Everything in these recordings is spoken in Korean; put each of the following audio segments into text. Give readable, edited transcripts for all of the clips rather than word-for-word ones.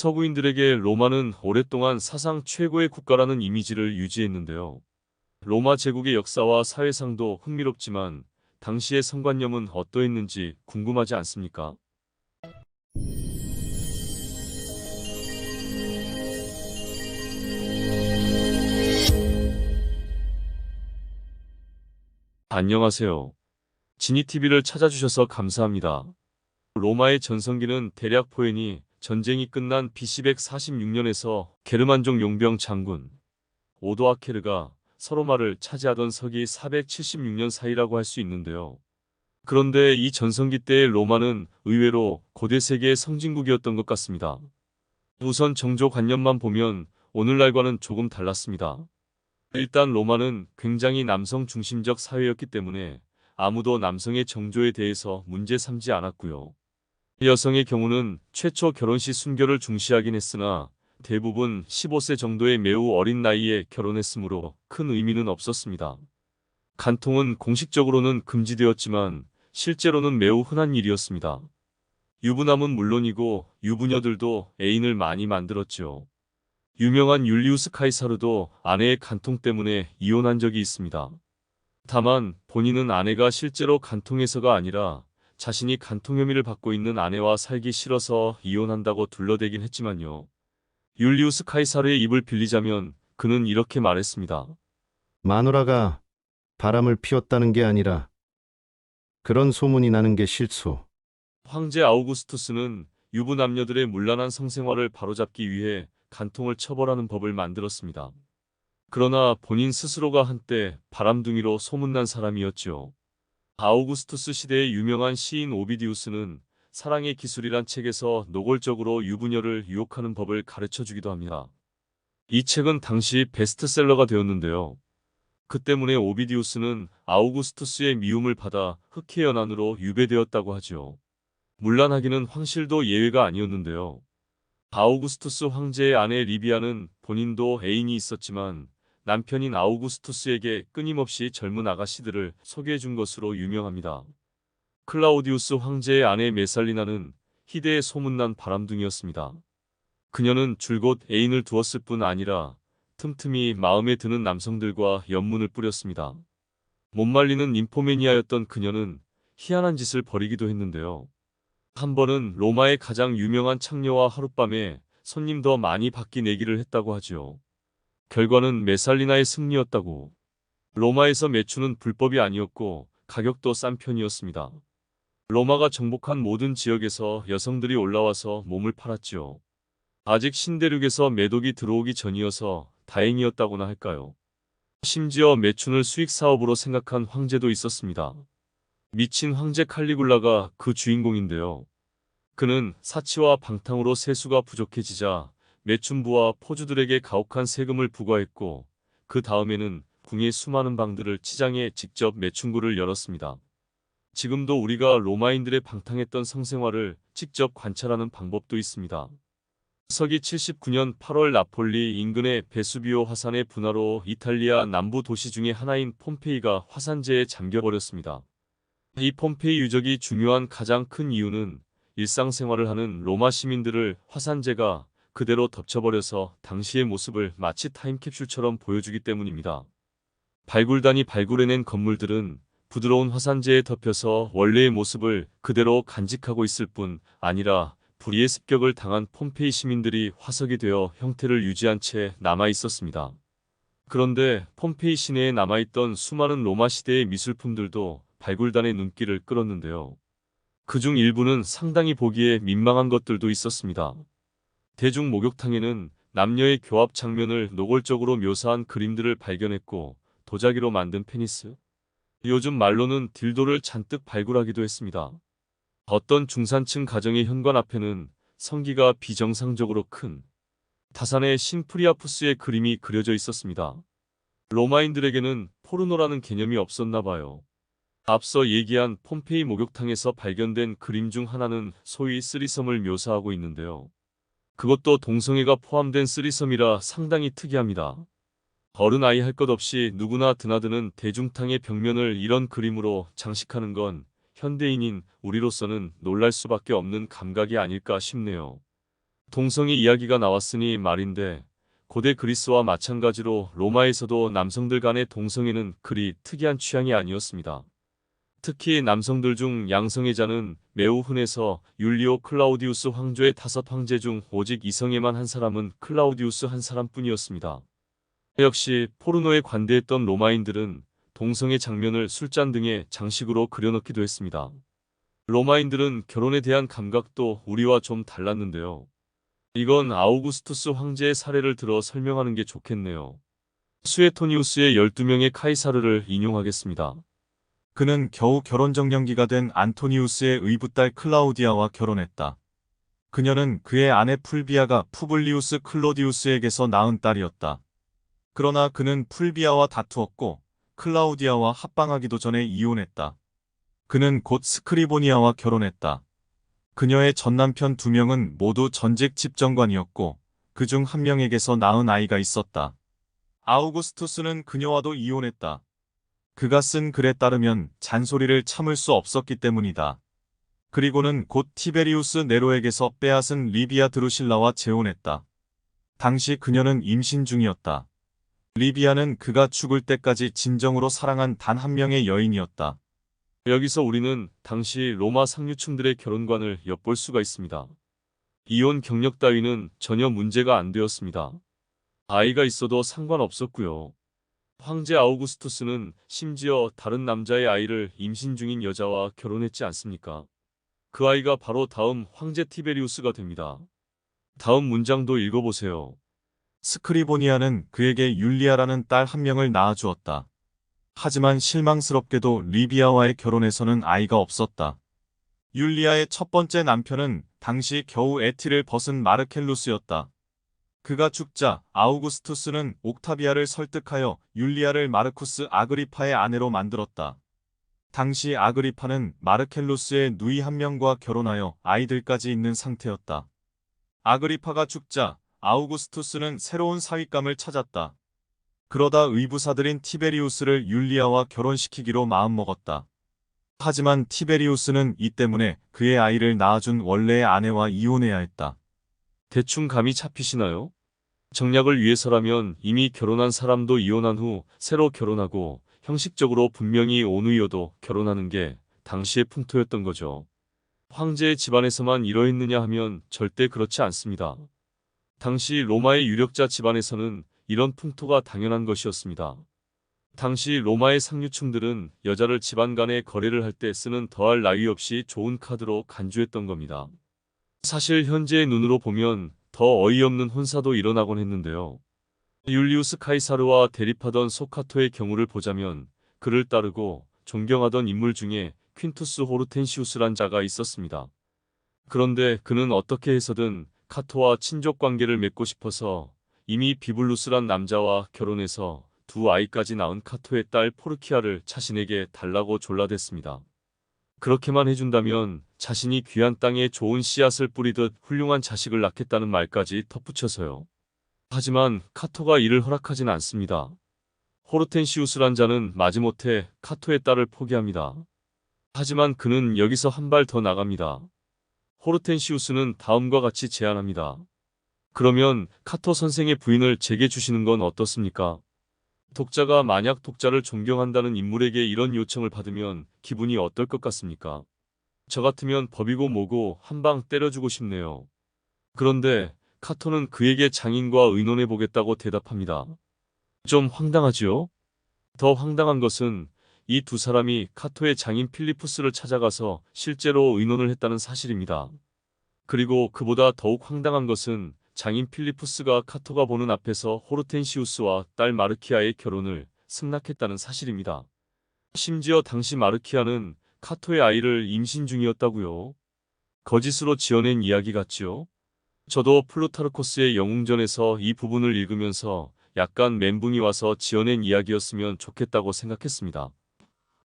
서구인들에게 로마는 오랫동안 사상 최고의 국가라는 이미지를 유지했는데요. 로마 제국의 역사와 사회상도 흥미롭지만 당시의 성관념은 어떠했는지 궁금하지 않습니까? 안녕하세요. 지니TV를 찾아주셔서 감사합니다. 로마의 전성기는 대략 포에니 전쟁이 끝난 BC 146년에서 게르만족 용병 장군 오도아케르가 서로마를 차지하던 서기 476년 사이라고 할 수 있는데요. 그런데 이 전성기 때의 로마는 의외로 고대 세계의 성진국이었던 것 같습니다. 우선 정조관념만 보면 오늘날과는 조금 달랐습니다. 일단 로마는 굉장히 남성 중심적 사회였기 때문에 아무도 남성의 정조에 대해서 문제 삼지 않았고요. 여성의 경우는 최초 결혼 시 순결을 중시하긴 했으나 대부분 15세 정도의 매우 어린 나이에 결혼했으므로 큰 의미는 없었습니다. 간통은 공식적으로는 금지되었지만 실제로는 매우 흔한 일이었습니다. 유부남은 물론이고 유부녀들도 애인을 많이 만들었죠. 유명한 율리우스 카이사르도 아내의 간통 때문에 이혼한 적이 있습니다. 다만 본인은 아내가 실제로 간통해서가 아니라 자신이 간통 혐의를 받고 있는 아내와 살기 싫어서 이혼한다고 둘러대긴 했지만요. 율리우스 카이사르의 입을 빌리자면 그는 이렇게 말했습니다. 마누라가 바람을 피웠다는 게 아니라 그런 소문이 나는 게 실소. 황제 아우구스투스는 유부남녀들의 문란한 성생활을 바로잡기 위해 간통을 처벌하는 법을 만들었습니다. 그러나 본인 스스로가 한때 바람둥이로 소문난 사람이었죠. 아우구스투스 시대의 유명한 시인 오비디우스는 사랑의 기술이란 책에서 노골적으로 유부녀를 유혹하는 법을 가르쳐 주기도 합니다. 이 책은 당시 베스트셀러가 되었는데요. 그 때문에 오비디우스는 아우구스투스의 미움을 받아 흑해연한으로 유배되었다고 하죠. 문란하기는 황실도 예외가 아니었는데요. 아우구스투스 황제의 아내 리비아는 본인도 애인이 있었지만 남편인 아우구스투스에게 끊임없이 젊은 아가씨들을 소개해 준 것으로 유명합니다. 클라우디우스 황제의 아내 메살리나는 희대의 소문난 바람둥이였습니다. 그녀는 줄곧 애인을 두었을 뿐 아니라 틈틈이 마음에 드는 남성들과 연문을 뿌렸습니다. 못 말리는 ним포매니아였던 그녀는 희한한 짓을 벌이기도 했는데요. 한 번은 로마의 가장 유명한 창녀와 하룻밤에 손님 더 많이 받기 내기를 했다고 하지요. 결과는 메살리나의 승리였다고. 로마에서 매춘은 불법이 아니었고 가격도 싼 편이었습니다. 로마가 정복한 모든 지역에서 여성들이 올라와서 몸을 팔았지요. 아직 신대륙에서 매독이 들어오기 전이어서 다행이었다고나 할까요. 심지어 매춘을 수익 사업으로 생각한 황제도 있었습니다. 미친 황제 칼리굴라가 그 주인공인데요. 그는 사치와 방탕으로 세수가 부족해지자 매춘부와 포주들에게 가혹한 세금을 부과했고 그 다음에는 궁의 수많은 방들을 치장해 직접 매춘구를 열었습니다. 지금도 우리가 로마인들의 방탕했던 성생활을 직접 관찰하는 방법도 있습니다. 서기 79년 8월 나폴리 인근의 베수비오 화산의 분화로 이탈리아 남부 도시 중의 하나인 폼페이가 화산재에 잠겨버렸습니다. 이 폼페이 유적이 중요한 가장 큰 이유는 일상생활을 하는 로마 시민들을 화산재가 그대로 덮쳐버려서 당시의 모습을 마치 타임캡슐처럼 보여주기 때문입니다. 발굴단이 발굴해낸 건물들은 부드러운 화산재에 덮여서 원래의 모습을 그대로 간직하고 있을 뿐 아니라 불의의 습격을 당한 폼페이 시민들이 화석이 되어 형태를 유지한 채 남아 있었습니다. 그런데 폼페이 시내에 남아있던 수많은 로마 시대의 미술품들도 발굴단의 눈길을 끌었는데요. 그중 일부는 상당히 보기에 민망한 것들도 있었습니다. 대중 목욕탕에는 남녀의 교합 장면을 노골적으로 묘사한 그림들을 발견했고 도자기로 만든 페니스, 요즘 말로는 딜도를 잔뜩 발굴하기도 했습니다. 어떤 중산층 가정의 현관 앞에는 성기가 비정상적으로 큰 다산의 신 프리아푸스의 그림이 그려져 있었습니다. 로마인들에게는 포르노라는 개념이 없었나 봐요. 앞서 얘기한 폼페이 목욕탕에서 발견된 그림 중 하나는 소위 쓰리섬을 묘사하고 있는데요. 그것도 동성애가 포함된 쓰리섬이라 상당히 특이합니다. 어른아이 할 것 없이 누구나 드나드는 대중탕의 벽면을 이런 그림으로 장식하는 건 현대인인 우리로서는 놀랄 수밖에 없는 감각이 아닐까 싶네요. 동성애 이야기가 나왔으니 말인데 고대 그리스와 마찬가지로 로마에서도 남성들 간의 동성애는 그리 특이한 취향이 아니었습니다. 특히 남성들 중 양성애자는 매우 흔해서 율리오 클라우디우스 황조의 5황제 중 오직 이성애만 한 사람은 클라우디우스 한 사람뿐이었습니다. 역시 포르노에 관대했던 로마인들은 동성애 장면을 술잔 등의 장식으로 그려넣기도 했습니다. 로마인들은 결혼에 대한 감각도 우리와 좀 달랐는데요. 이건 아우구스투스 황제의 사례를 들어 설명하는 게 좋겠네요. 수에토니우스의 12명의 카이사르를 인용하겠습니다. 그는 겨우 결혼정년기가 된 안토니우스의 의붓딸 클라우디아와 결혼했다. 그녀는 그의 아내 풀비아가 푸블리우스 클로디우스에게서 낳은 딸이었다. 그러나 그는 풀비아와 다투었고 클라우디아와 합방하기도 전에 이혼했다. 그는 곧 스크리보니아와 결혼했다. 그녀의 전남편 2명은 모두 전직 집정관이었고 그 중 한 명에게서 낳은 아이가 있었다. 아우구스투스는 그녀와도 이혼했다. 그가 쓴 글에 따르면 잔소리를 참을 수 없었기 때문이다. 그리고는 곧 티베리우스 네로에게서 빼앗은 리비아 드루실라와 재혼했다. 당시 그녀는 임신 중이었다. 리비아는 그가 죽을 때까지 진정으로 사랑한 단 한 명의 여인이었다. 여기서 우리는 당시 로마 상류층들의 결혼관을 엿볼 수가 있습니다. 이혼 경력 따위는 전혀 문제가 안 되었습니다. 아이가 있어도 상관없었고요. 황제 아우구스투스는 심지어 다른 남자의 아이를 임신 중인 여자와 결혼했지 않습니까? 그 아이가 바로 다음 황제 티베리우스가 됩니다. 다음 문장도 읽어보세요. 스크리보니아는 그에게 율리아라는 딸 한 명을 낳아주었다. 하지만 실망스럽게도 리비아와의 결혼에서는 아이가 없었다. 율리아의 첫 번째 남편은 당시 겨우 에티를 벗은 마르켈루스였다. 그가 죽자 아우구스투스는 옥타비아를 설득하여 율리아를 마르쿠스 아그리파의 아내로 만들었다. 당시 아그리파는 마르켈루스의 누이 한 명과 결혼하여 아이들까지 있는 상태였다. 아그리파가 죽자 아우구스투스는 새로운 사윗감을 찾았다. 그러다 의부사들인 티베리우스를 율리아와 결혼시키기로 마음먹었다. 하지만 티베리우스는 이 때문에 그의 아이를 낳아준 원래의 아내와 이혼해야 했다. 대충 감이 잡히시나요? 정략을 위해서라면 이미 결혼한 사람도 이혼한 후 새로 결혼하고 형식적으로 분명히 온누이여도 결혼하는 게 당시의 풍토였던 거죠. 황제의 집안에서만 이러했느냐 하면 절대 그렇지 않습니다. 당시 로마의 유력자 집안에서는 이런 풍토가 당연한 것이었습니다. 당시 로마의 상류층들은 여자를 집안 간에 거래를 할 때 쓰는 더할 나위 없이 좋은 카드로 간주했던 겁니다. 사실 현재의 눈으로 보면 더 어이없는 혼사도 일어나곤 했는데요. 율리우스 카이사르와 대립하던 소카토의 경우를 보자면 그를 따르고 존경하던 인물 중에 퀸투스 호르텐시우스란 자가 있었습니다. 그런데 그는 어떻게 해서든 카토와 친족 관계를 맺고 싶어서 이미 비블루스란 남자와 결혼해서 2아이까지 낳은 카토의 딸 포르키아를 자신에게 달라고 졸라댔습니다. 그렇게만 해준다면 자신이 귀한 땅에 좋은 씨앗을 뿌리듯 훌륭한 자식을 낳겠다는 말까지 덧붙여서요. 하지만 카토가 이를 허락하진 않습니다. 호르텐시우스란 자는 마지못해 카토의 딸을 포기합니다. 하지만 그는 여기서 한 발 더 나갑니다. 호르텐시우스는 다음과 같이 제안합니다. 그러면 카토 선생의 부인을 제게 주시는 건 어떻습니까? 독자가 만약 독자를 존경한다는 인물에게 이런 요청을 받으면 기분이 어떨 것 같습니까? 저 같으면 법이고 뭐고 한 방 때려주고 싶네요. 그런데 카토는 그에게 장인과 의논해보겠다고 대답합니다. 좀 황당하지요? 더 황당한 것은 이 2사람이 카토의 장인 필리푸스를 찾아가서 실제로 의논을 했다는 사실입니다. 그리고 그보다 더욱 황당한 것은 장인 필리푸스가 카토가 보는 앞에서 호르텐시우스와 딸 마르키아의 결혼을 승낙했다는 사실입니다. 심지어 당시 마르키아는 카토의 아이를 임신 중이었다고요. 거짓으로 지어낸 이야기 같지요? 저도 플루타르코스의 영웅전에서 이 부분을 읽으면서 약간 멘붕이 와서 지어낸 이야기였으면 좋겠다고 생각했습니다.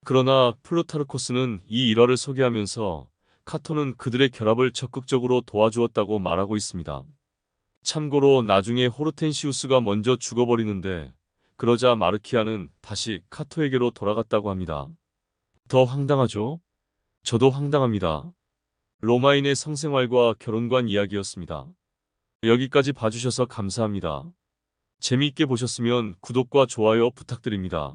그러나 플루타르코스는 이 일화를 소개하면서 카토는 그들의 결합을 적극적으로 도와주었다고 말하고 있습니다. 참고로 나중에 호르텐시우스가 먼저 죽어버리는데 그러자 마르키아는 다시 카토에게로 돌아갔다고 합니다. 더 황당하죠? 저도 황당합니다. 로마인의 성생활과 결혼관 이야기였습니다. 여기까지 봐주셔서 감사합니다. 재미있게 보셨으면 구독과 좋아요 부탁드립니다.